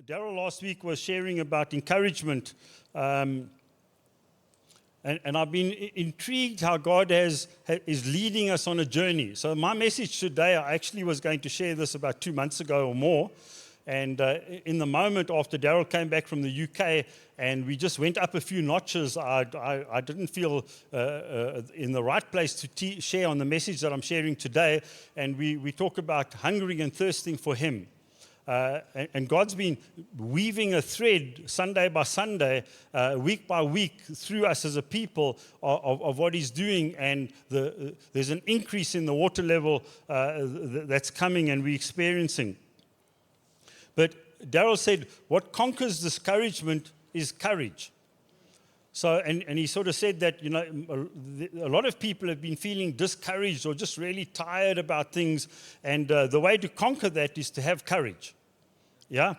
Daryl last week was sharing about encouragement, and I've been intrigued how God is leading us on a journey. So my message today, I actually was going to share this about 2 months ago or more, and in the moment after Daryl came back from the UK and we just went up a few notches, I didn't feel in the right place to share on the message that I'm sharing today, and we talk about hungering and thirsting for Him. And God's been weaving a thread Sunday by Sunday, week by week, through us as a people of what He's doing. And there's an increase in the water level that's coming and we're experiencing. But Daryl said, what conquers discouragement is courage. So, and he sort of said that, you know, a lot of people have been feeling discouraged or just really tired about things. And the way to conquer that is to have courage. Yeah?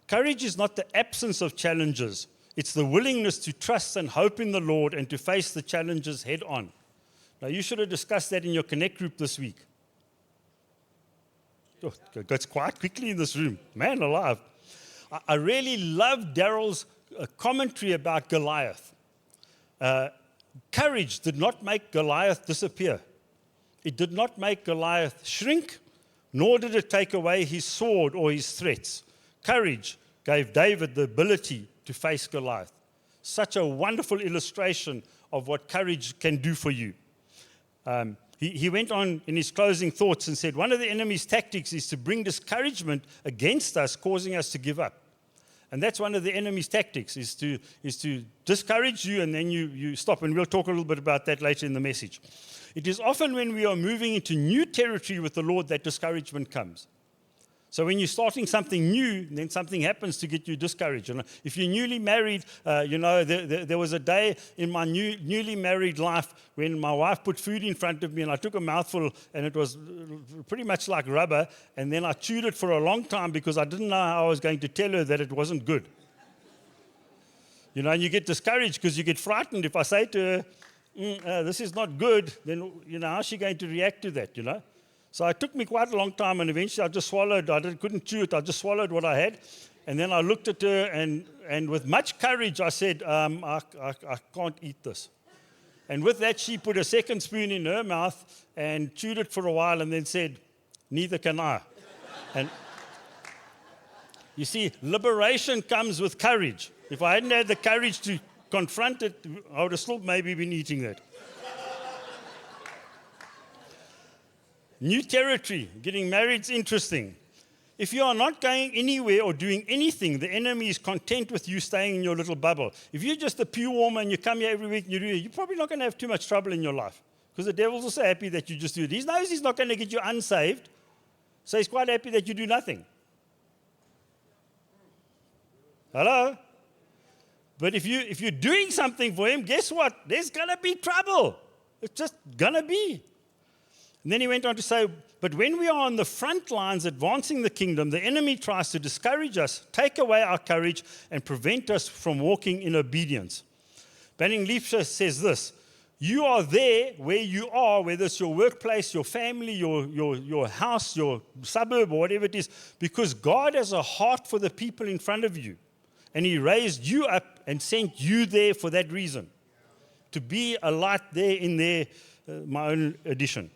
Courage is not the absence of challenges. It's the willingness to trust and hope in the Lord and to face the challenges head on. Now, you should have discussed that in your Connect group this week. Oh, it gets quiet quickly in this room. Man alive. I really love Daryl's commentary about Goliath. Courage did not make Goliath disappear. It did not make Goliath shrink, nor did it take away his sword or his threats. Courage gave David the ability to face Goliath. Such a wonderful illustration of what courage can do for you. He went on in his closing thoughts and said, one of the enemy's tactics is to bring discouragement against us, causing us to give up. And that's one of the enemy's tactics, is to discourage you and then you stop. And we'll talk a little bit about that later in the message. It is often when we are moving into new territory with the Lord that discouragement comes. So when you're starting something new, then something happens to get you discouraged. And if you're newly married, there was a day in my newly married life when my wife put food in front of me and I took a mouthful and it was pretty much like rubber. And then I chewed it for a long time because I didn't know how I was going to tell her that it wasn't good. You know, and you get discouraged because you get frightened. If I say to her, this is not good, then, you know, how's she going to react to that, you know? So it took me quite a long time, and eventually I just swallowed. Couldn't chew it. I just swallowed what I had. And then I looked at her, and with much courage, I said, I can't eat this. And with that, she put a second spoon in her mouth and chewed it for a while and then said, neither can I. And you see, liberation comes with courage. If I hadn't had the courage to confront it, I would have still maybe been eating that. New territory, getting married is interesting. If you are not going anywhere or doing anything, the enemy is content with you staying in your little bubble. If you're just a pew warmer and you come here every week and you do it, you're probably not going to have too much trouble in your life because the devil's also happy that you just do it. He knows he's not going to get you unsaved, so he's quite happy that you do nothing. Hello? But if you're doing something for him, guess what? There's going to be trouble. It's just going to be. And then he went on to say, but when we are on the front lines advancing the kingdom, the enemy tries to discourage us, take away our courage, and prevent us from walking in obedience. Banning Liebscher says this, you are there where you are, whether it's your workplace, your family, your house, your suburb, or whatever it is, because God has a heart for the people in front of you. And He raised you up and sent you there for that reason, to be a light there in there, my own addition.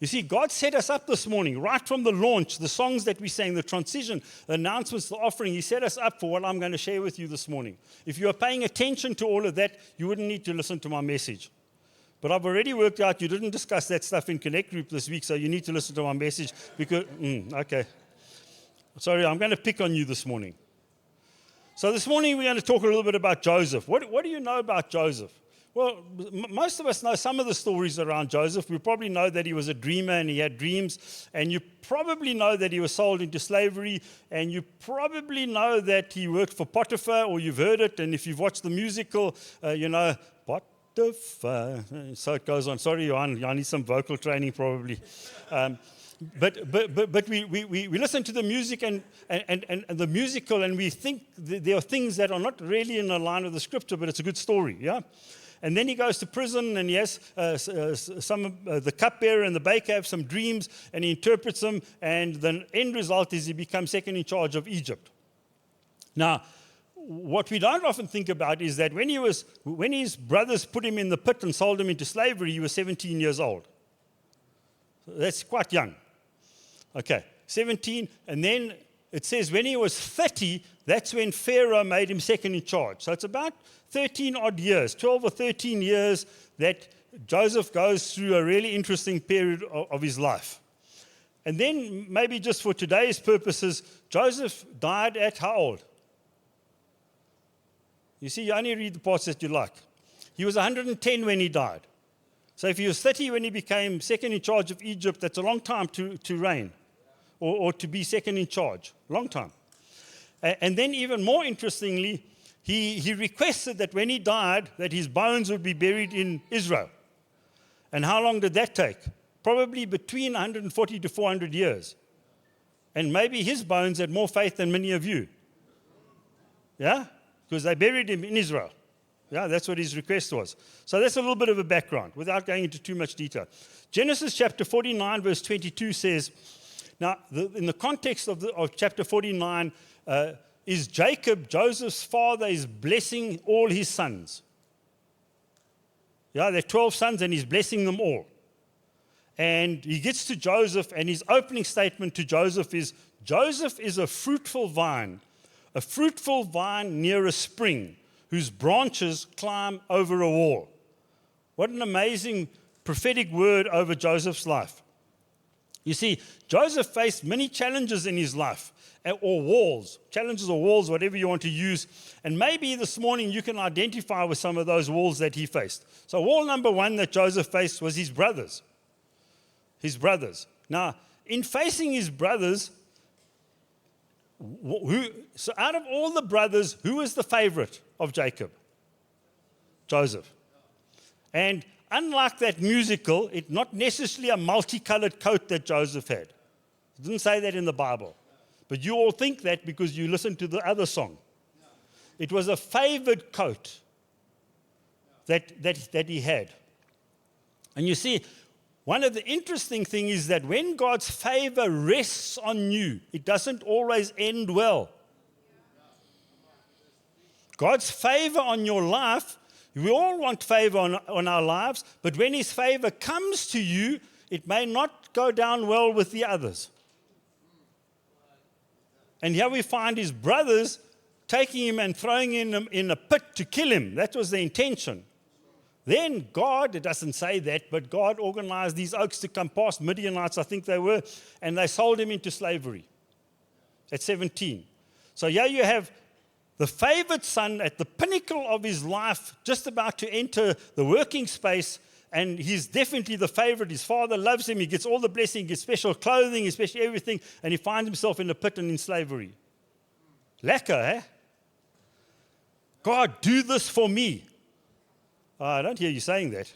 You see, God set us up this morning, right from the launch, the songs that we sang, the transition, the announcements, the offering. He set us up for what I'm going to share with you this morning. If you are paying attention to all of that, you wouldn't need to listen to my message. But I've already worked out you didn't discuss that stuff in Connect Group this week, so you need to listen to my message. Because, okay. Sorry, I'm going to pick on you this morning. So this morning we're going to talk a little bit about Joseph. What do you know about Joseph? Well, most of us know some of the stories around Joseph. We probably know that he was a dreamer and he had dreams. And you probably know that he was sold into slavery. And you probably know that he worked for Potiphar, or you've heard it. And if you've watched the musical, you know, Potiphar. So it goes on. Sorry, Johan, I need some vocal training probably. But we listen to the music and the musical, and we think there are things that are not really in the line of the scripture, but it's a good story, yeah? And then he goes to prison, and he has the cupbearer and the baker have some dreams, and he interprets them, and the end result is he becomes second in charge of Egypt. Now, what we don't often think about is that when his brothers put him in the pit and sold him into slavery, he was 17 years old. So that's quite young. Okay, 17, and then it says when he was 30, that's when Pharaoh made him second in charge. So it's about 13 odd years, 12 or 13 years that Joseph goes through a really interesting period of his life. And then, maybe just for today's purposes, Joseph died at how old? You see, you only read the parts that you like. He was 110 when he died. So if he was 30 when he became second in charge of Egypt, that's a long time to reign or to be second in charge. Long time. And then even more interestingly, he requested that when he died, that his bones would be buried in Israel. And how long did that take? Probably between 140 to 400 years. And maybe his bones had more faith than many of you. Yeah? Because they buried him in Israel. Yeah, that's what his request was. So that's a little bit of a background, without going into too much detail. Genesis chapter 49, verse 22 says, now, in the context of chapter 49, is Jacob, Joseph's father, is blessing all his sons. Yeah, there are 12 sons, and he's blessing them all. And he gets to Joseph, and his opening statement to Joseph is a fruitful vine near a spring, whose branches climb over a wall. What an amazing prophetic word over Joseph's life. You see, Joseph faced many challenges in his life, or walls, challenges or walls, whatever you want to use. And maybe this morning you can identify with some of those walls that he faced. So wall number one that Joseph faced was his brothers. His brothers. Now, in facing his brothers, so out of all the brothers, who was the favorite of Jacob? Joseph. And unlike that musical, it's not necessarily a multicolored coat that Joseph had. It didn't say that in the Bible. But you all think that because you listened to the other song. It was a favored coat that he had. And you see, one of the interesting things is that when God's favor rests on you, it doesn't always end well. God's favor on your life, we all want favor on our lives, but when his favor comes to you, it may not go down well with the others. And here we find his brothers taking him and throwing him in a pit to kill him. That was the intention. Then God, it doesn't say that, but God organized these oaks to come past, Midianites, I think they were, and they sold him into slavery at 17. So here you have the favored son at the pinnacle of his life, just about to enter the working space, and he's definitely the favorite. His father loves him. He gets all the blessing. He gets special clothing, especially everything, and he finds himself in the pit and in slavery. Lekker, eh? God, do this for me. Oh, I don't hear you saying that.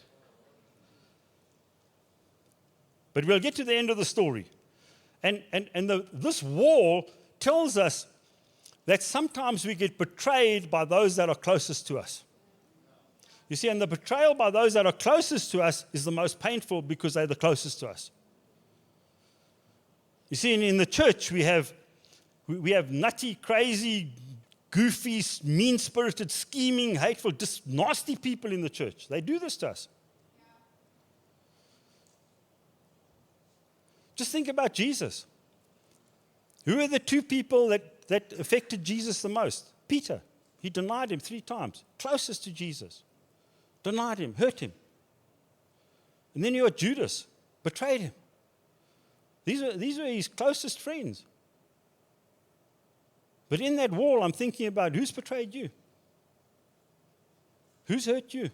But we'll get to the end of the story. And this wall tells us that sometimes we get betrayed by those that are closest to us. You see, and the betrayal by those that are closest to us is the most painful because they're the closest to us. You see, in the church, we have nutty, crazy, goofy, mean-spirited, scheming, hateful, just nasty people in the church. They do this to us. Just think about Jesus. Who are the two people that affected Jesus the most? Peter. He denied him 3 times. Closest to Jesus. Denied him, hurt him. And then you got Judas, betrayed him. These were his closest friends. But in that wall, I'm thinking about who's betrayed you? Who's hurt you?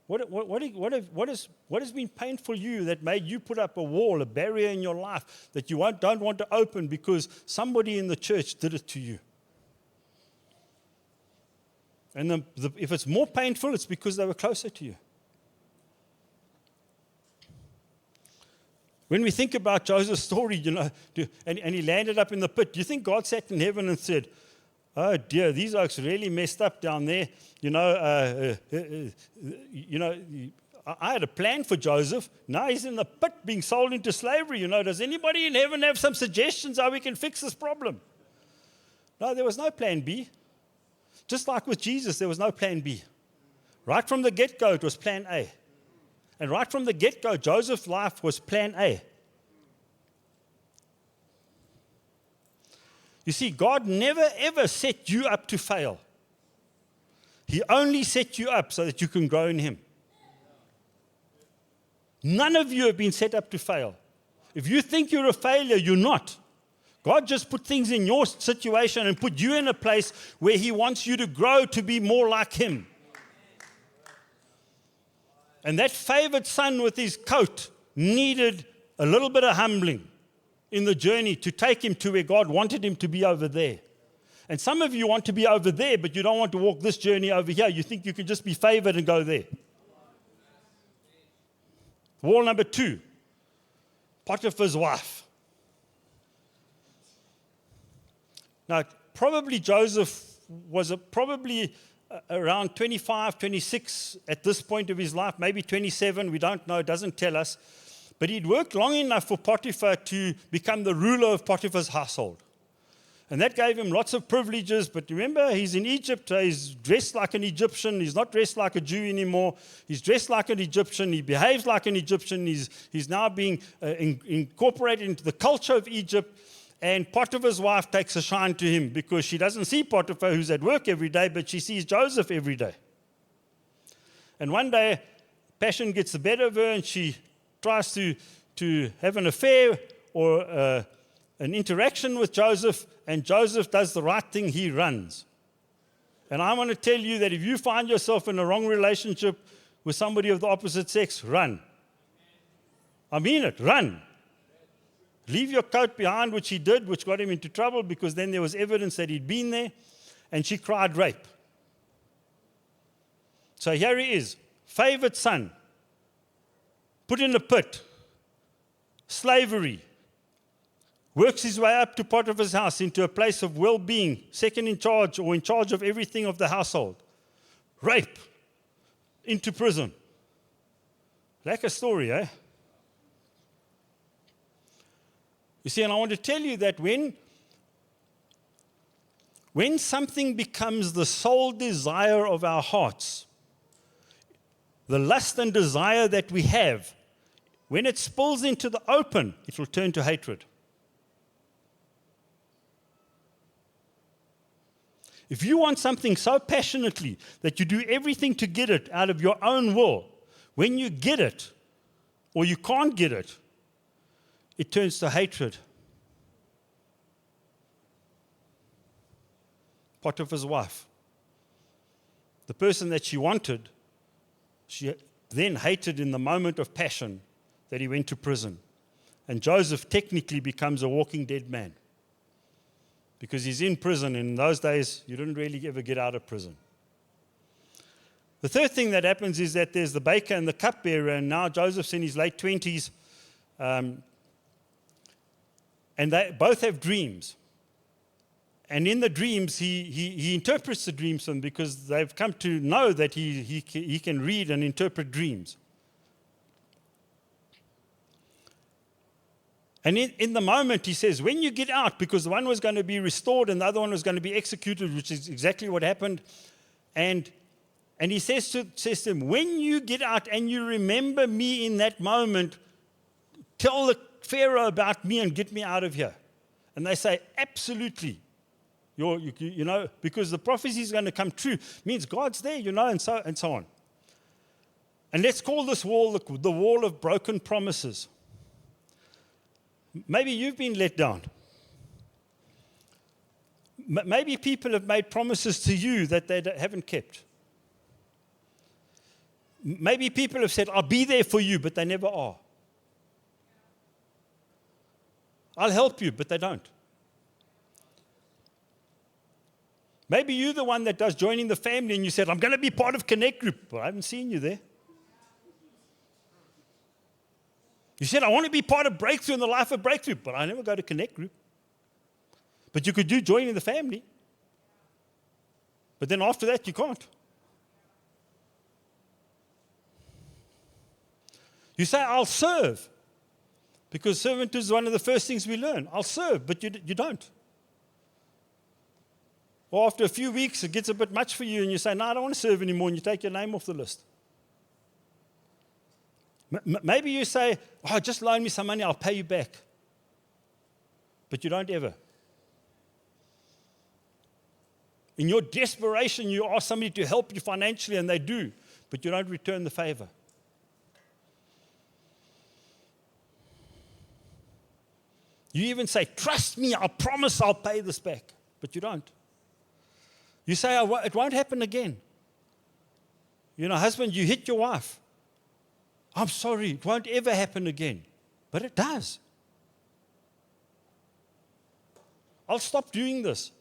What has been painful you that made you put up a wall, a barrier in your life that you don't want to open because somebody in the church did it to you? And if it's more painful, it's because they were closer to you. When we think about Joseph's story, and he landed up in the pit, do you think God sat in heaven and said, oh dear, these oaks really messed up down there. I had a plan for Joseph. Now he's in the pit being sold into slavery. Does anybody in heaven have some suggestions how we can fix this problem? No, there was no plan B. Just like with Jesus, there was no plan B. Right from the get-go, it was plan A. And right from the get-go, Joseph's life was plan A. You see, God never, ever set you up to fail. He only set you up so that you can grow in Him. None of you have been set up to fail. If you think you're a failure, you're not. God just put things in your situation and put you in a place where He wants you to grow to be more like Him. And that favored son with his coat needed a little bit of humbling in the journey to take him to where God wanted him to be over there. And some of you want to be over there, but you don't want to walk this journey over here. You think you can just be favored and go there. Wall number 2, Potiphar's wife. Now, probably Joseph was probably around 25, 26 at this point of his life, maybe 27, we don't know, it doesn't tell us. But he'd worked long enough for Potiphar to become the ruler of Potiphar's household. And that gave him lots of privileges. But remember, he's in Egypt, he's dressed like an Egyptian, he's not dressed like a Jew anymore. He's dressed like an Egyptian, he behaves like an Egyptian, he's now being incorporated into the culture of Egypt. And Potiphar's wife takes a shine to him because she doesn't see Potiphar, who's at work every day, but she sees Joseph every day. And one day, passion gets the better of her, and she tries to have an affair or an interaction with Joseph, and Joseph does the right thing, he runs. And I want to tell you that if you find yourself in a wrong relationship with somebody of the opposite sex, run. I mean it, run. Leave your coat behind, which he did, which got him into trouble because then there was evidence that he'd been there, and she cried rape. So here he is, favored son, put in a pit, slavery, works his way up to Potiphar's house into a place of well-being, second in charge or in charge of everything of the household. Rape, into prison. Like a story, eh? You see, and I want to tell you that when something becomes the sole desire of our hearts, the lust and desire that we have, when it spills into the open, it will turn to hatred. If you want something so passionately that you do everything to get it out of your own will, when you get it, or you can't get it, it turns to hatred. Potiphar's wife, the person that she wanted, she then hated in the moment of passion that he went to prison. And Joseph technically becomes a walking dead man because he's in prison. And in those days, you didn't really ever get out of prison. The third thing that happens is that there's the baker and the cupbearer, and now Joseph's in his late 20s. And they both have dreams. And in the dreams, he interprets the dreams to them because they've come to know that he can read and interpret dreams. And in the moment, he says, when you get out, because the one was going to be restored and the other one was going to be executed, which is exactly what happened. And he says to them, when you get out and you remember me in that moment, tell the Pharaoh about me and get me out of here. And they say, absolutely. You know, because the prophecy is going to come true. Means God's there, you know, and so on. And let's call this wall the wall of broken promises. Maybe you've been let down. Maybe people have made promises to you that they haven't kept. Maybe people have said, I'll be there for you, but they never are. I'll help you, but they don't. Maybe you're the one that does joining the family and you said, I'm going to be part of Connect Group, but I haven't seen you there. You said, I want to be part of Breakthrough in the life of Breakthrough, but I never go to Connect Group. But you could do joining the family. But then after that, you can't. You say, I'll serve. Because servanthood is one of the first things we learn. I'll serve, but you don't. Or after a few weeks, it gets a bit much for you, and you say, no, I don't want to serve anymore, and you take your name off the list. Maybe you say, oh, just loan me some money, I'll pay you back. But you don't ever. In your desperation, you ask somebody to help you financially, and they do, but you don't return the favor. You even say, trust me, I promise I'll pay this back, but you don't. You say, it won't happen again. You know, husband, you hit your wife. I'm sorry, it won't ever happen again. But it does. I'll stop doing this.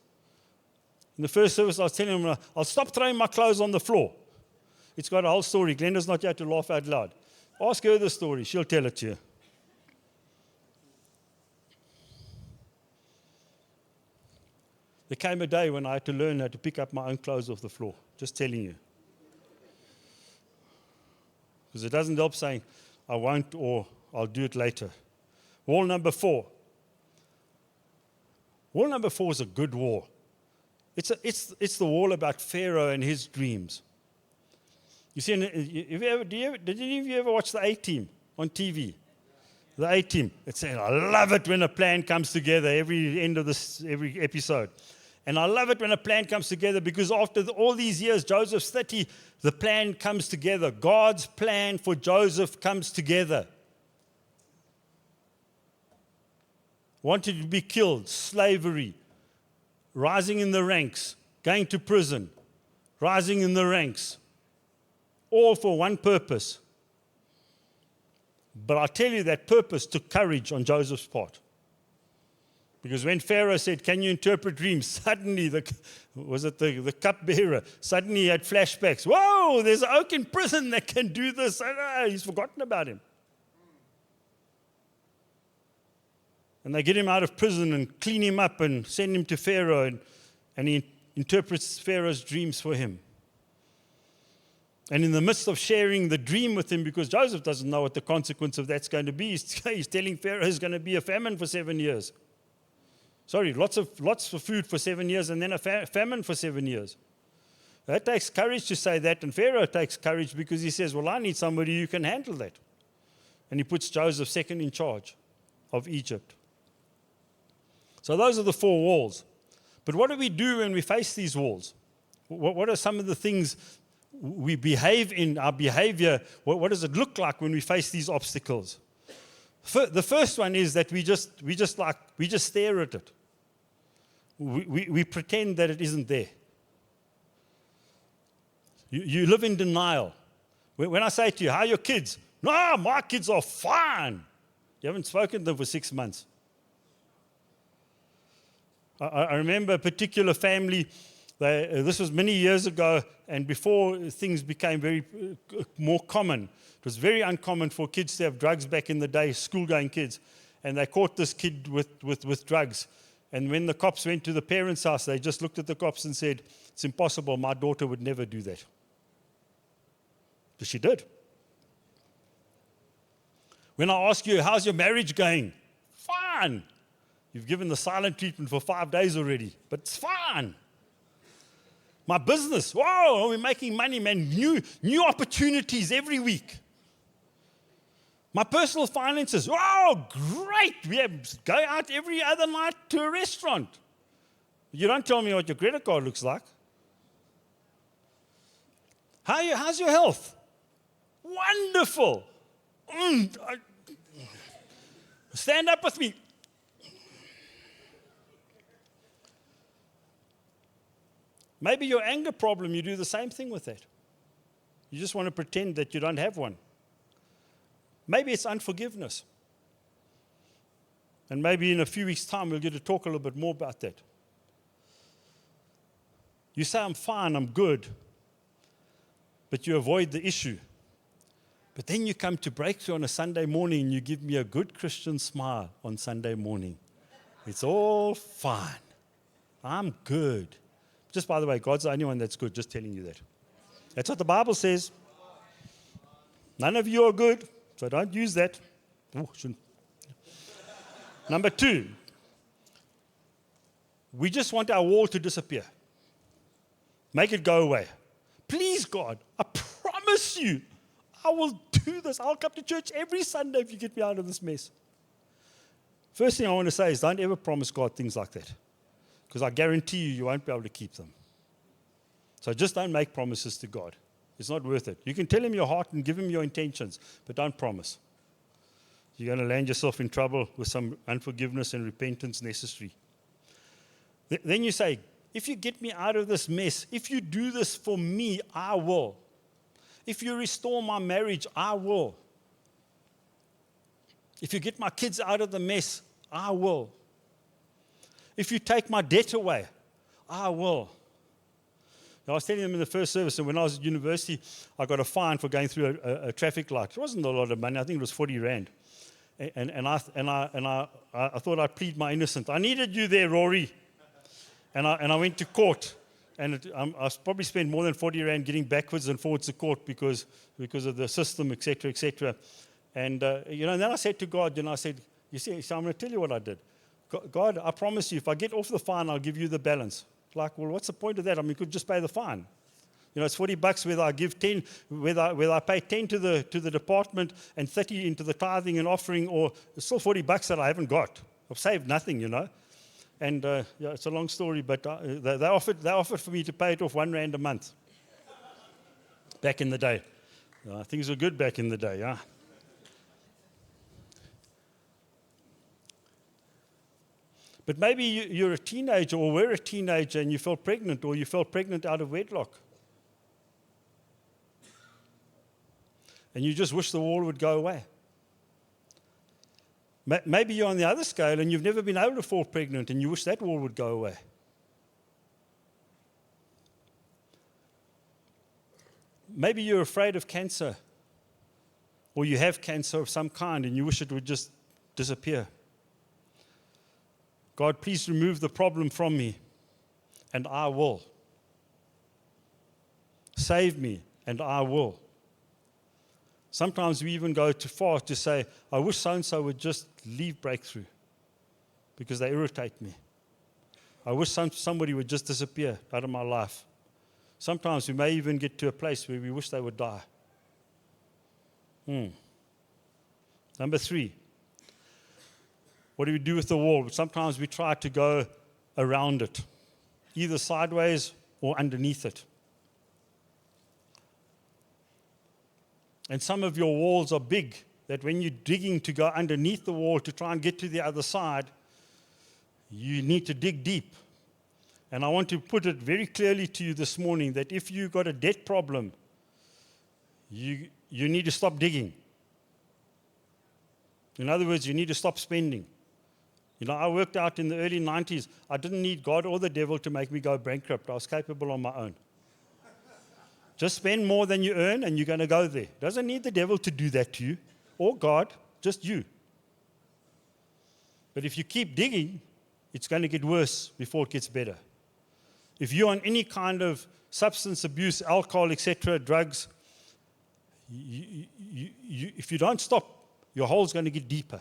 In the first service, I was telling him, I'll stop throwing my clothes on the floor. It's got a whole story. Glenda's not here to laugh out loud. Ask her the story. She'll tell it to you. There came a day when I had to learn how to pick up my own clothes off the floor. Just telling you. Because it doesn't help saying, I won't or I'll do it later. Wall number 4. Wall number 4 is a good wall. It's the wall about Pharaoh and his dreams. You see, did any of you ever watch the A-Team on TV? The A-Team. It's saying, I love it when a plan comes together every end of every episode. And I love it when a plan comes together because after all these years, Joseph's 30, the plan comes together. God's plan for Joseph comes together. Wanted to be killed, slavery, rising in the ranks, going to prison, rising in the ranks, all for one purpose. But I tell you, that purpose took courage on Joseph's part. Because when Pharaoh said, can you interpret dreams? Suddenly, the cupbearer, suddenly he had flashbacks. Whoa, there's an oak in prison that can do this. He's forgotten about him. And they get him out of prison and clean him up and send him to Pharaoh. And he interprets Pharaoh's dreams for him. And in the midst of sharing the dream with him, because Joseph doesn't know what the consequence of that's going to be, he's telling Pharaoh there's going to be a famine for 7 years. Sorry, lots of food for 7 years and then a famine for 7 years. That takes courage to say that, and Pharaoh takes courage because he says, well, I need somebody who can handle that. And he puts Joseph second in charge of Egypt. So those are the 4 walls. But what do we do when we face these walls? What are some of the things we behave in, our behavior? What does it look like when we face these obstacles? The first one is that we just stare at it. We pretend that it isn't there. You live in denial. When I say to you, how are your kids? No, my kids are fine. You haven't spoken to them for 6 months. I remember a particular family. This was many years ago, and before things became very more common. It was very uncommon for kids to have drugs back in the day, school-going kids. And they caught this kid with drugs. And when the cops went to the parents' house, they just looked at the cops and said, it's impossible, my daughter would never do that. But she did. When I ask you, how's your marriage going? Fine. You've given the silent treatment for 5 days already, but it's fine. My business, whoa, we're making money, man. New opportunities every week. My personal finances, oh, great. We go out every other night to a restaurant. You don't tell me what your credit card looks like. How's your health? Wonderful. Stand up with me. Maybe your anger problem, you do the same thing with that. You just want to pretend that you don't have one. Maybe it's unforgiveness. And maybe in a few weeks' time, we'll get to talk a little bit more about that. You say, I'm fine, I'm good, but you avoid the issue. But then you come to breakthrough on a Sunday morning and you give me a good Christian smile on Sunday morning. It's all fine. I'm good. Just by the way, God's the only one that's good, just telling you that. That's what the Bible says. None of you are good, so don't use that. Oh, shouldn't. Number 2, we just want our wall to disappear. Make it go away. Please, God, I promise you, I will do this. I'll come to church every Sunday if you get me out of this mess. First thing I want to say is don't ever promise God things like that, because I guarantee you won't be able to keep them. So just don't make promises to God. It's not worth it. You can tell him your heart and give him your intentions, but don't promise. You're going to land yourself in trouble with some unforgiveness and repentance necessary. Then you say, if you get me out of this mess, if you do this for me, I will. If you restore my marriage, I will. If you get my kids out of the mess, I will. If you take my debt away, I will. I was telling them in the first service that when I was at university, I got a fine for going through a traffic light. It wasn't a lot of money. I think it was 40 rand. And I thought I'd plead my innocence. I needed you there, Rory. And I went to court. And I probably spent more than 40 rand getting backwards and forwards to court because of the system, etc., etc. And then I said to God, I said, you see, so I'm going to tell you what I did. God, I promise you, if I get off the fine, I'll give you the balance. Like, well, what's the point of that? I mean, you could just pay the fine. It's $40 whether I give 10, whether I pay 10 to the department and 30 into the tithing and offering, or it's still $40 that I haven't got. I've saved nothing, And it's a long story, but they offered for me to pay it off 1 rand a month. Back in the day, things were good back in the day, yeah. But maybe you're a teenager, or we're a teenager, and you fell pregnant, or you fell pregnant out of wedlock. And you just wish the wall would go away. Maybe you're on the other scale, and you've never been able to fall pregnant, and you wish that wall would go away. Maybe you're afraid of cancer, or you have cancer of some kind, and you wish it would just disappear. God, please remove the problem from me, and I will. Save me, and I will. Sometimes we even go too far to say, I wish so-and-so would just leave Breakthrough because they irritate me. I wish somebody would just disappear out of my life. Sometimes we may even get to a place where we wish they would die. Number 3. What do we do with the wall? Sometimes we try to go around it, either sideways or underneath it. And some of your walls are big, that when you're digging to go underneath the wall to try and get to the other side, you need to dig deep. And I want to put it very clearly to you this morning that if you've got a debt problem, you need to stop digging. In other words, you need to stop spending. I worked out in the early 90s, I didn't need God or the devil to make me go bankrupt. I was capable on my own. Just spend more than you earn and you're going to go there. Doesn't need the devil to do that to you, or God, just you. But if you keep digging, it's going to get worse before it gets better. If you're on any kind of substance abuse, alcohol, etc., drugs, if you don't stop, your hole's going to get deeper.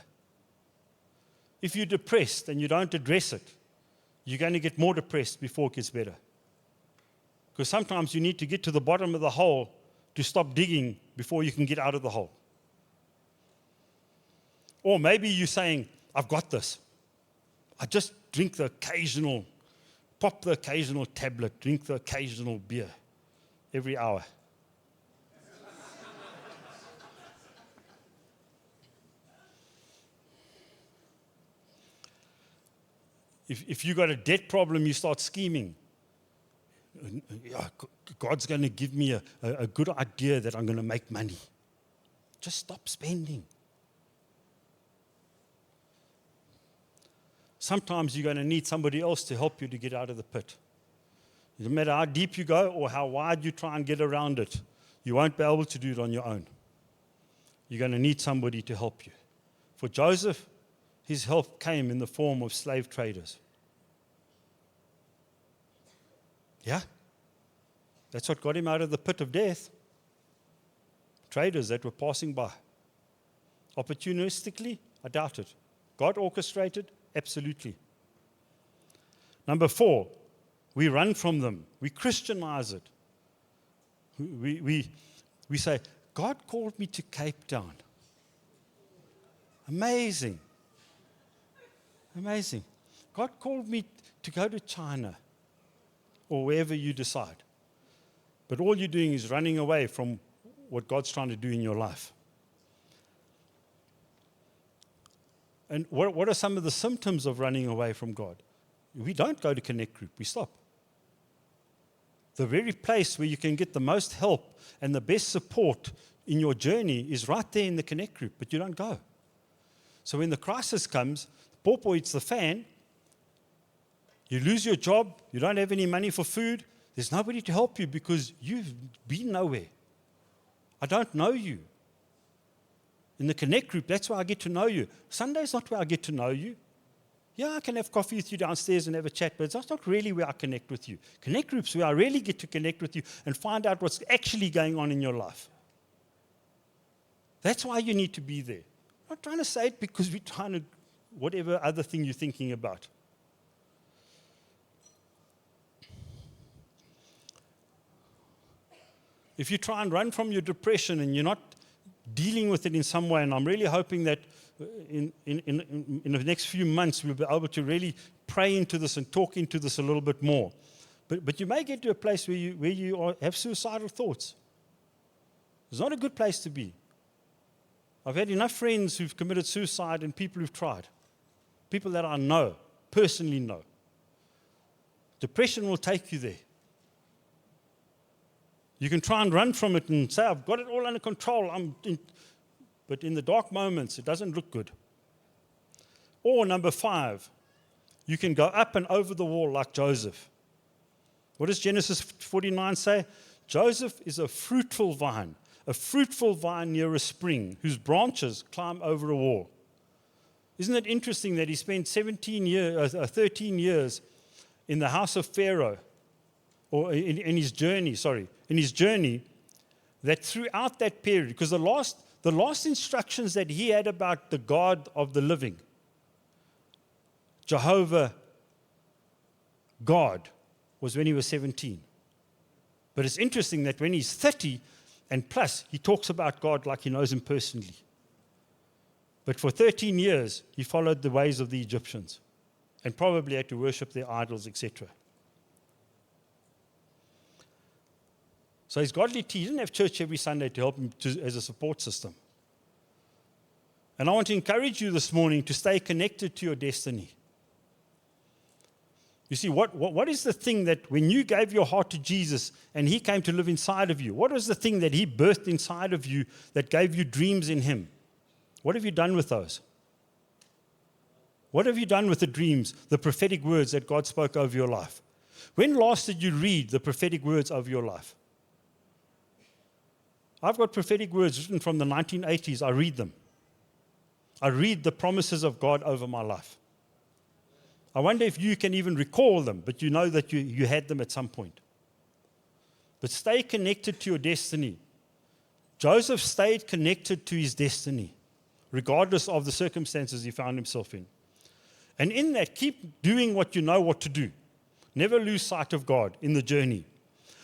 If you're depressed and you don't address it, you're going to get more depressed before it gets better. Because sometimes you need to get to the bottom of the hole to stop digging before you can get out of the hole. Or maybe you're saying, I've got this. I just drink the occasional, pop the occasional tablet, drink the occasional beer every hour. If you've got a debt problem, you start scheming. God's going to give me a good idea that I'm going to make money. Just stop spending. Sometimes you're going to need somebody else to help you to get out of the pit. No matter how deep you go or how wide you try and get around it, you won't be able to do it on your own. You're going to need somebody to help you. For Joseph, his help came in the form of slave traders. Yeah? That's what got him out of the pit of death. Traders that were passing by. Opportunistically? I doubt it. God orchestrated? Absolutely. Number 4, We run from them. We Christianize it. We say, God called me to Cape Town. Amazing. Amazing. God called me to go to China or wherever you decide. But all you're doing is running away from what God's trying to do in your life. And what are some of the symptoms of running away from God? We don't go to Connect Group. We stop. The very place where you can get the most help and the best support in your journey is right there in the Connect Group, but you don't go. So when the crisis comes, pawpaw hits the fan, you lose your job, you don't have any money for food, there's nobody to help you because you've been nowhere. I don't know you. In the Connect Group, that's where I get to know you. Sunday's not where I get to know you. Yeah, I can have coffee with you downstairs and have a chat, but that's not really where I connect with you. Connect Group's where I really get to connect with you and find out what's actually going on in your life. That's why you need to be there. I'm not trying to say it because we're trying to, whatever other thing you're thinking about. If you try and run from your depression and you're not dealing with it in some way, and I'm really hoping that in the next few months we'll be able to really pray into this and talk into this a little bit more. But you may get to a place where you have suicidal thoughts. It's not a good place to be. I've had enough friends who've committed suicide and people who've tried. People that I know, personally know. Depression will take you there. You can try and run from it and say, I've got it all under control. But in the dark moments, it doesn't look good. Or number 5, you can go up and over the wall like Joseph. What does Genesis 49 say? Joseph is a fruitful vine near a spring, whose branches climb over a wall. Isn't it interesting that he spent 13 years in the house of Pharaoh, or in his journey, that throughout that period, because the last instructions that he had about the God of the living, Jehovah God, was when he was 17. But it's interesting that when he's 30 and plus, he talks about God like he knows him personally. But for 13 years, he followed the ways of the Egyptians and probably had to worship their idols, etc. So his godly tea, he didn't have church every Sunday to help him as a support system. And I want to encourage you this morning to stay connected to your destiny. You see, what is the thing that when you gave your heart to Jesus and he came to live inside of you, what was the thing that he birthed inside of you that gave you dreams in him? What have you done with those? What have you done with the dreams, the prophetic words that God spoke over your life? When last did you read the prophetic words of your life? I've got prophetic words written from the 1980s. I read them. I read the promises of God over my life. I wonder if you can even recall them, but you know that you had them at some point. But stay connected to your destiny. Joseph stayed connected to his destiny, regardless of the circumstances he found himself in. And in that, keep doing what you know what to do. Never lose sight of God in the journey.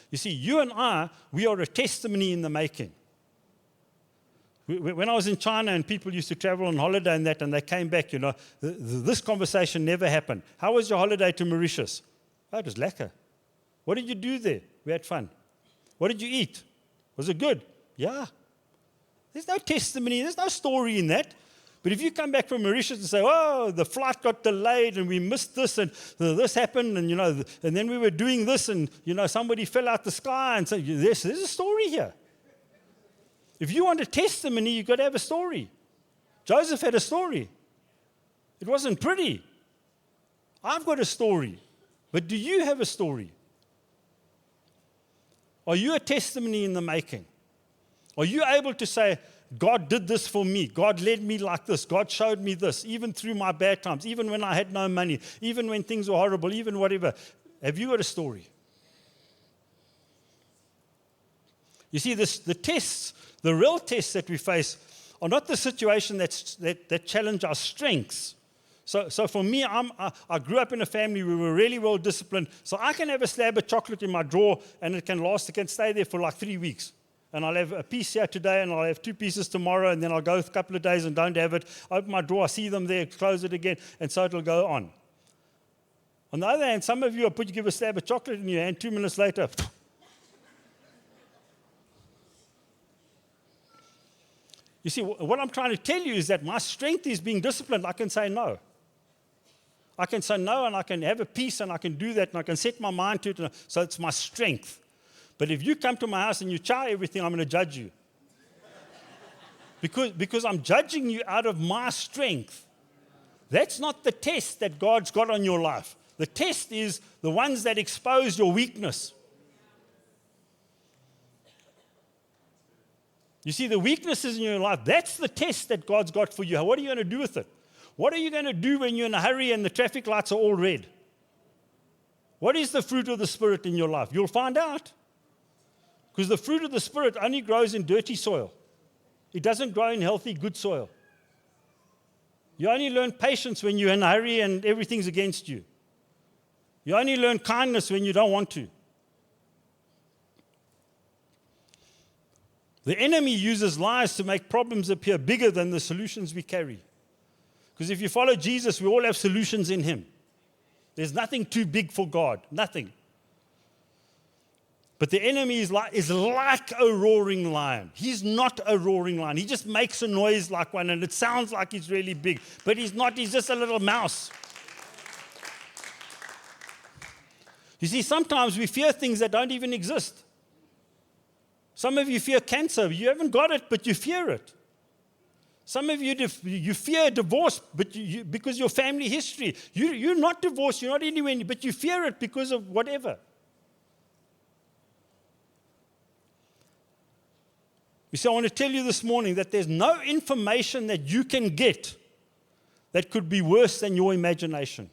You see, you and I, we are a testimony in the making. When I was in China and people used to travel on holiday and they came back, this conversation never happened. How was your holiday to Mauritius? Oh, it was lekker. What did you do there? We had fun. What did you eat? Was it good? Yeah. There's no testimony, there's no story in that. But if you come back from Mauritius and say, oh, the flight got delayed and we missed this and this happened and, and then we were doing this and, somebody fell out the sky and say, there's a story here. If you want a testimony, you've got to have a story. Joseph had a story. It wasn't pretty. I've got a story. But do you have a story? Are you a testimony in the making? Are you able to say, God did this for me. God led me like this. God showed me this, even through my bad times, even when I had no money, even when things were horrible, even whatever. Have you got a story? You see, the tests, the real tests that we face are not the situation that challenge our strengths. So for me, I grew up in a family we were really well disciplined. So I can have a slab of chocolate in my drawer and it can stay there for like 3 weeks. And I'll have a piece here today and I'll have 2 pieces tomorrow, and then I'll go a couple of days and don't have it. Open my drawer, I see them there, close it again, and so it'll go on. On the other hand, some of you give a slab of chocolate in your hand, 2 minutes later. You see, what I'm trying to tell you is that my strength is being disciplined. I can say no. I can say no, and I can have a peace, and I can do that, and I can set my mind to it. So it's my strength. But if you come to my house and you chow everything, I'm going to judge you. Because I'm judging you out of my strength. That's not the test that God's got on your life. The test is the ones that expose your weakness. You see, the weaknesses in your life, that's the test that God's got for you. What are you going to do with it? What are you going to do when you're in a hurry and the traffic lights are all red? What is the fruit of the Spirit in your life? You'll find out. Because the fruit of the Spirit only grows in dirty soil. It doesn't grow in healthy, good soil. You only learn patience when you're in a hurry and everything's against you. You only learn kindness when you don't want to. The enemy uses lies to make problems appear bigger than the solutions we carry. Because if you follow Jesus, we all have solutions in Him. There's nothing too big for God. Nothing. But the enemy is like a roaring lion. He's not a roaring lion. He just makes a noise like one, and it sounds like he's really big. But he's not. He's just a little mouse. You see, sometimes we fear things that don't even exist. Some of you fear cancer. You haven't got it, but you fear it. Some of you fear divorce, but because your family history. You're not divorced. You're not anywhere, but you fear it because of whatever. You see, I want to tell you this morning that there's no information that you can get that could be worse than your imagination.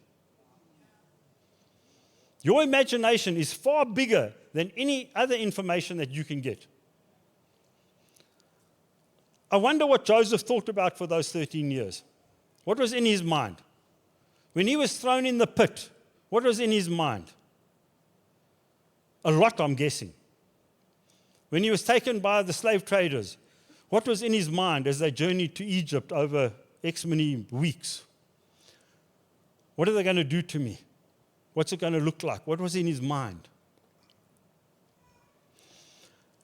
Your imagination is far bigger than any other information that you can get. I wonder what Joseph thought about for those 13 years. What was in his mind? When he was thrown in the pit, what was in his mind? A lot, I'm guessing. When he was taken by the slave traders, what was in his mind as they journeyed to Egypt over X many weeks? What are they going to do to me? What's it going to look like? What was in his mind?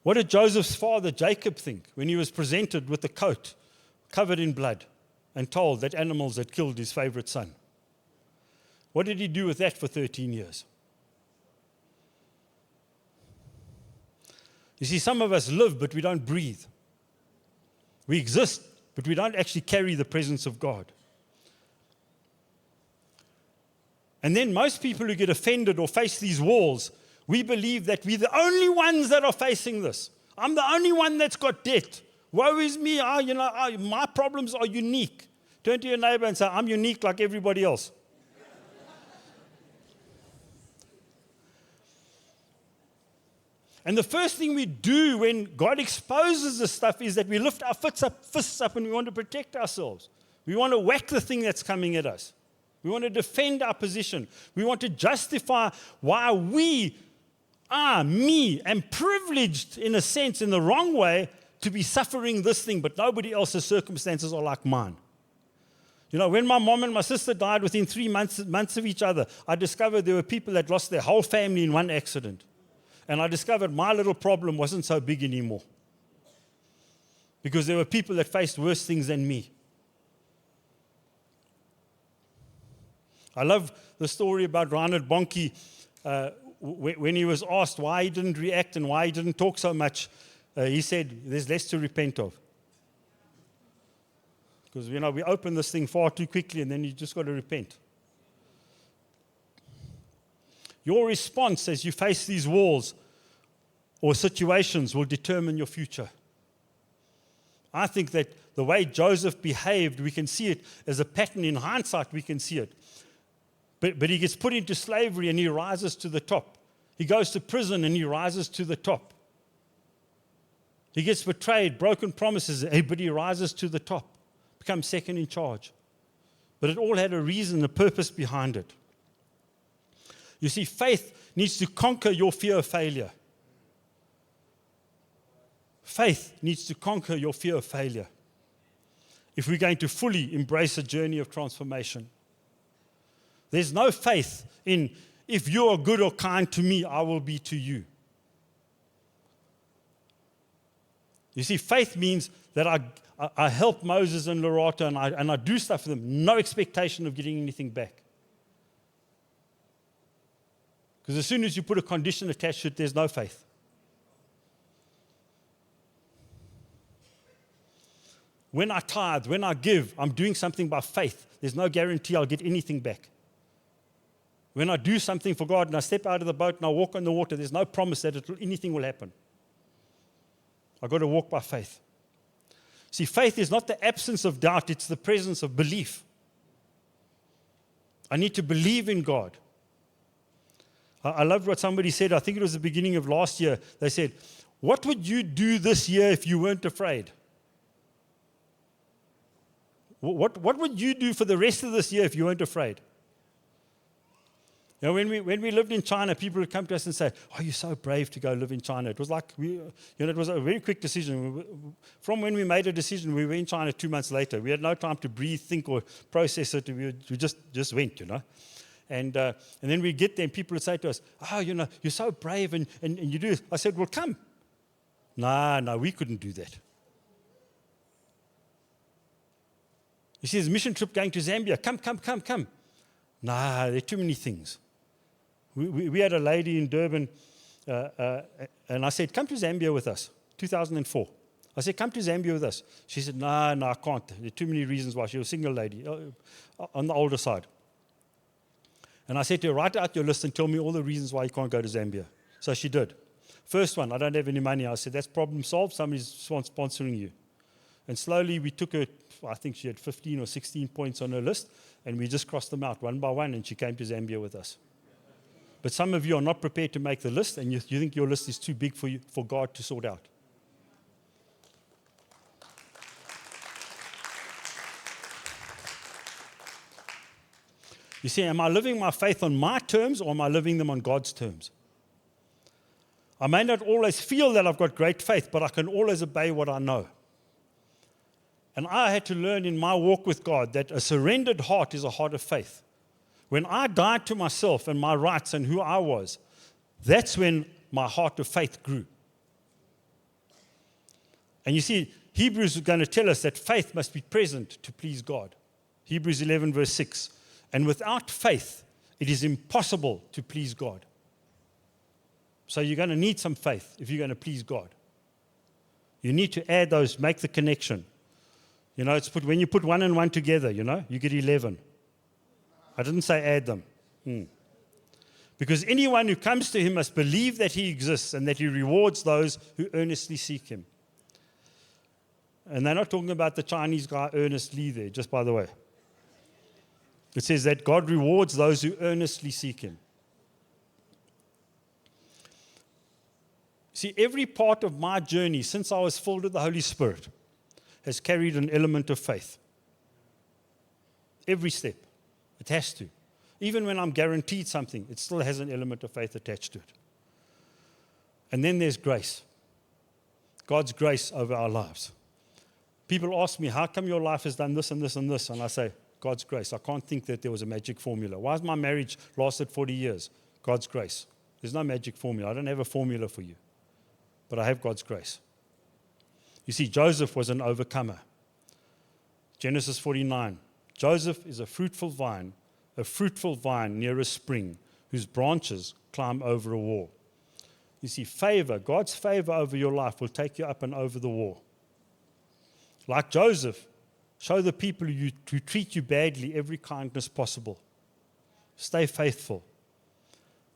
What did Joseph's father, Jacob, think when he was presented with the coat covered in blood and told that animals had killed his favorite son? What did he do with that for 13 years? You see, some of us live, but we don't breathe. We exist, but we don't actually carry the presence of God. And then most people who get offended or face these walls, we believe that we're the only ones that are facing this. I'm the only one that's got debt. Woe is me. My problems are unique. Turn to your neighbor and say, I'm unique like everybody else. And the first thing we do when God exposes this stuff is that we lift our fists up and we want to protect ourselves. We want to whack the thing that's coming at us. We want to defend our position. We want to justify why me, am privileged in a sense, in the wrong way, to be suffering this thing, but nobody else's circumstances are like mine. You know, when my mom and my sister died within 3 months of each other, I discovered there were people that lost their whole family in one accident. And I discovered my little problem wasn't so big anymore. Because there were people that faced worse things than me. I love the story about Reinhard Bonnke when he was asked why he didn't react and why he didn't talk so much. He said, there's less to repent of. Because, we open this thing far too quickly and then you just got to repent. Your response as you face these walls or situations will determine your future. I think that the way Joseph behaved, we can see it as a pattern. In hindsight, we can see it. But he gets put into slavery and he rises to the top. He goes to prison and he rises to the top. He gets betrayed, broken promises, but he rises to the top, becomes second in charge. But it all had a reason, a purpose behind it. You see, faith needs to conquer your fear of failure. Faith needs to conquer your fear of failure if we're going to fully embrace a journey of transformation. There's no faith in, if you are good or kind to me, I will be to you. You see, faith means that I help Moses and Loretta and I do stuff for them, no expectation of getting anything back. Because as soon as you put a condition attached to it, there's no faith. When I tithe, when I give, I'm doing something by faith. There's no guarantee I'll get anything back. When I do something for God and I step out of the boat and I walk on the water, there's no promise that anything will happen. I've got to walk by faith. See, faith is not the absence of doubt, it's the presence of belief. I need to believe in God. I loved what somebody said, I think it was the beginning of last year. They said, what would you do this year if you weren't afraid? What would you do for the rest of this year if you weren't afraid? You know, when we lived in China, people would come to us and say, "Oh, you're so brave to go live in China." It was like, it was a very quick decision. From when we made a decision, we were in China 2 months later. We had no time to breathe, think, or process it. We just went, And then we'd get there and people would say to us, "Oh, you're so brave and you do this." I said, "Well, come." No, we couldn't do that. You see, there's a mission trip going to Zambia. Come. Nah, there are too many things. We had a lady in Durban, and I said, "Come to Zambia with us," 2004. I said, "Come to Zambia with us." She said, no, I can't. There are too many reasons why. She was a single lady, on the older side. And I said to her, "Write out your list and tell me all the reasons why you can't go to Zambia." So she did. First one, I don't have any money. I said, "That's problem solved. Somebody's sponsoring you." And slowly we took her, I think she had 15 or 16 points on her list, and we just crossed them out one by one, and she came to Zambia with us. But some of you are not prepared to make the list, and you think your list is too big for God to sort out. You see, am I living my faith on my terms, or am I living them on God's terms? I may not always feel that I've got great faith, but I can always obey what I know. And I had to learn in my walk with God that a surrendered heart is a heart of faith. When I died to myself and my rights and who I was, that's when my heart of faith grew. And you see, Hebrews is going to tell us that faith must be present to please God. Hebrews 11 verse 6. And without faith, it is impossible to please God. So you're going to need some faith if you're going to please God. You need to add those, make the connection. When you put 1 and 1 together, you get 11. I didn't say add them. Because anyone who comes to him must believe that he exists and that he rewards those who earnestly seek him. And they're not talking about the Chinese guy Ernest Lee there, just by the way. It says that God rewards those who earnestly seek him. See, every part of my journey since I was filled with the Holy Spirit has carried an element of faith. Every step. It has to. Even when I'm guaranteed something, it still has an element of faith attached to it. And then there's grace. God's grace over our lives. People ask me, "How come your life has done this and this and this?" And I say, God's grace. I can't think that there was a magic formula. Why has my marriage lasted 40 years? God's grace. There's no magic formula. I don't have a formula for you. But I have God's grace. You see, Joseph was an overcomer. Genesis 49. Joseph is a fruitful vine near a spring, whose branches climb over a wall. You see, favor, God's favor over your life will take you up and over the wall. Like Joseph, show the people who treat you badly every kindness possible. Stay faithful.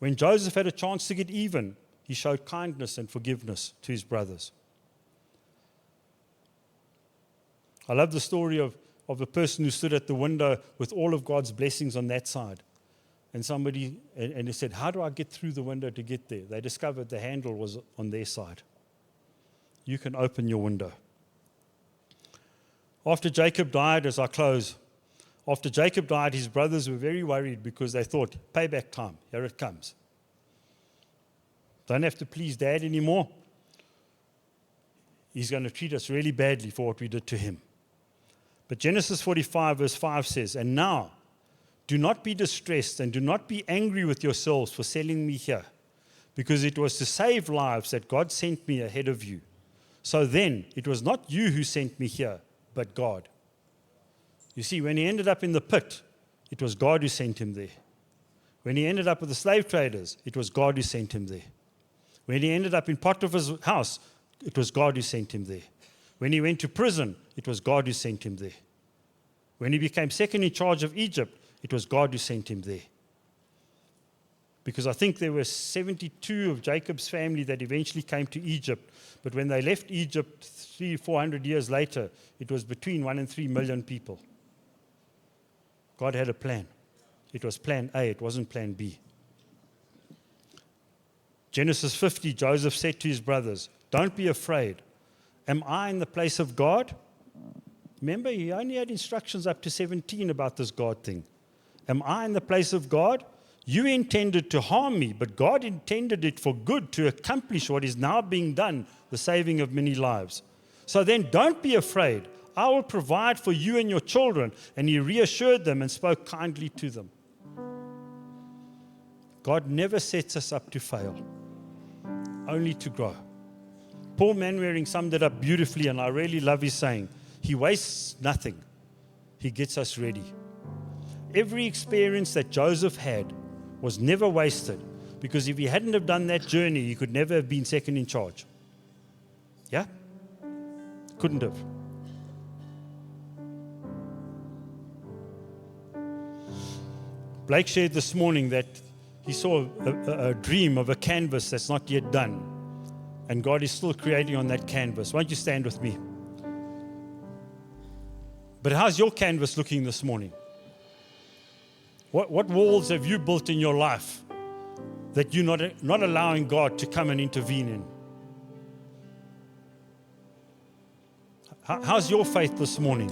When Joseph had a chance to get even, he showed kindness and forgiveness to his brothers. I love the story of a person who stood at the window with all of God's blessings on that side. And he said, "How do I get through the window to get there?" They discovered the handle was on their side. You can open your window. After Jacob died, as I close, After Jacob died, his brothers were very worried because they thought, payback time, here it comes. Don't have to please Dad anymore. He's going to treat us really badly for what we did to him. But Genesis 45 verse 5 says, and now, do not be distressed and do not be angry with yourselves for selling me here, because it was to save lives that God sent me ahead of you. So then, it was not you who sent me here, but God. You see, when he ended up in the pit, it was God who sent him there. When he ended up with the slave traders, it was God who sent him there. When he ended up in Potiphar's house, it was God who sent him there. When he went to prison, it was God who sent him there. When he became second in charge of Egypt, it was God who sent him there. Because I think there were 72 of Jacob's family that eventually came to Egypt. But when they left Egypt 300-400 years later, it was between 1 and 3 million people. God had a plan. It was plan A, it wasn't plan B. Genesis 50, Joseph said to his brothers, don't be afraid. Am I in the place of God? Remember, he only had instructions up to 17 about this God thing. Am I in the place of God? You intended to harm me, but God intended it for good to accomplish what is now being done, the saving of many lives. So then don't be afraid. I will provide for you and your children. And he reassured them and spoke kindly to them. God never sets us up to fail, only to grow. Paul Manwaring summed it up beautifully, and I really love his saying. He wastes nothing. He gets us ready. Every experience that Joseph had was never wasted, because if he hadn't have done that journey, he could never have been second in charge. Yeah? Couldn't have. Blake shared this morning that he saw a dream of a canvas that's not yet done, and God is still creating on that canvas. Won't you stand with me? But how's your canvas looking this morning? What walls have you built in your life that you're not allowing God to come and intervene in? How's your faith this morning?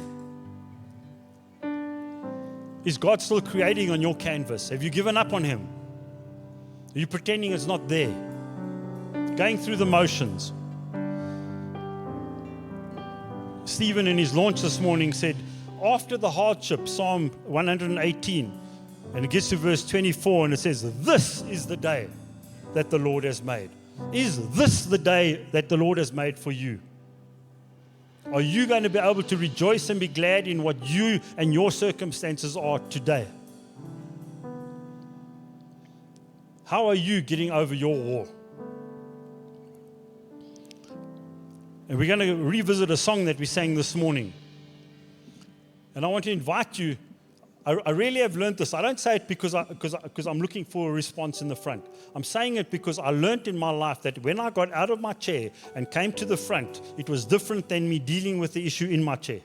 Is God still creating on your canvas? Have you given up on Him? Are you pretending it's not there? Going through the motions. Stephen in his launch this morning said, after the hardship, Psalm 118, and it gets to verse 24 and it says, this is the day that the Lord has made. Is this the day that the Lord has made for you? Are you going to be able to rejoice and be glad in what you and your circumstances are today? How are you getting over your war? And we're going to revisit a song that we sang this morning. And I want to invite you. I really have learned this. I don't say it because I'm looking for a response in the front. I'm saying it because I learned in my life that when I got out of my chair and came to the front, it was different than me dealing with the issue in my chair.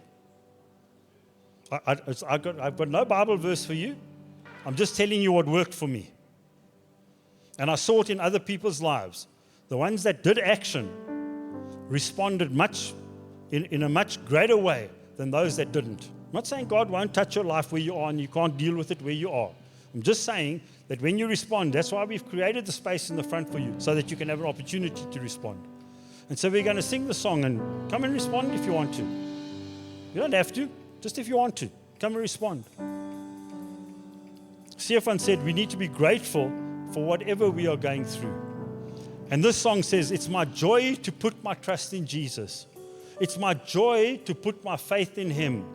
I've got no Bible verse for you. I'm just telling you what worked for me. And I saw it in other people's lives. The ones that did action responded in a much greater way than those that didn't. I'm not saying God won't touch your life where you are and you can't deal with it where you are. I'm just saying that when you respond, that's why we've created the space in the front for you, so that you can have an opportunity to respond. And so we're going to sing the song, and come and respond if you want to. You don't have to, just if you want to. Come and respond. Stefan said we need to be grateful for whatever we are going through. And this song says, it's my joy to put my trust in Jesus. It's my joy to put my faith in Him.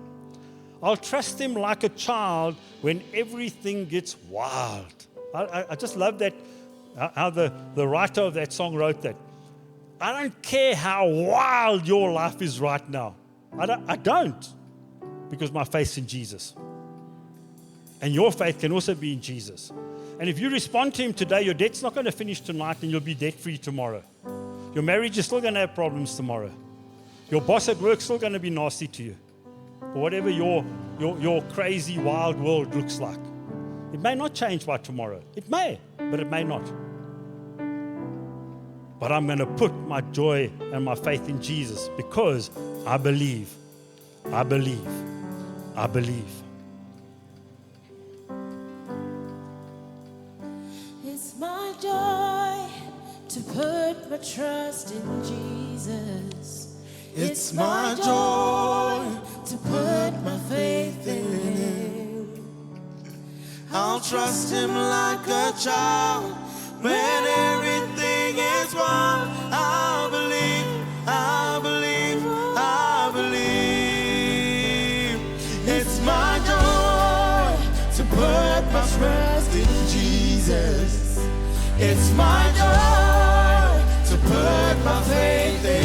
I'll trust Him like a child when everything gets wild. I just love that, how the writer of that song wrote that. I don't care how wild your life is right now. I don't, because my faith's in Jesus. And your faith can also be in Jesus. And if you respond to Him today, your debt's not going to finish tonight and you'll be debt-free tomorrow. Your marriage is still going to have problems tomorrow. Your boss at work is still going to be nasty to you. Or whatever your crazy, wild world looks like. It may not change by tomorrow. It may, but it may not. But I'm going to put my joy and my faith in Jesus because I believe. I believe. I believe. to put my trust in Jesus. It's my joy to put my faith in Him. I'll trust Him like a child when everything is wrong. I believe, I believe, I believe. It's my joy to put my trust in Jesus. It's my joy to put my faith in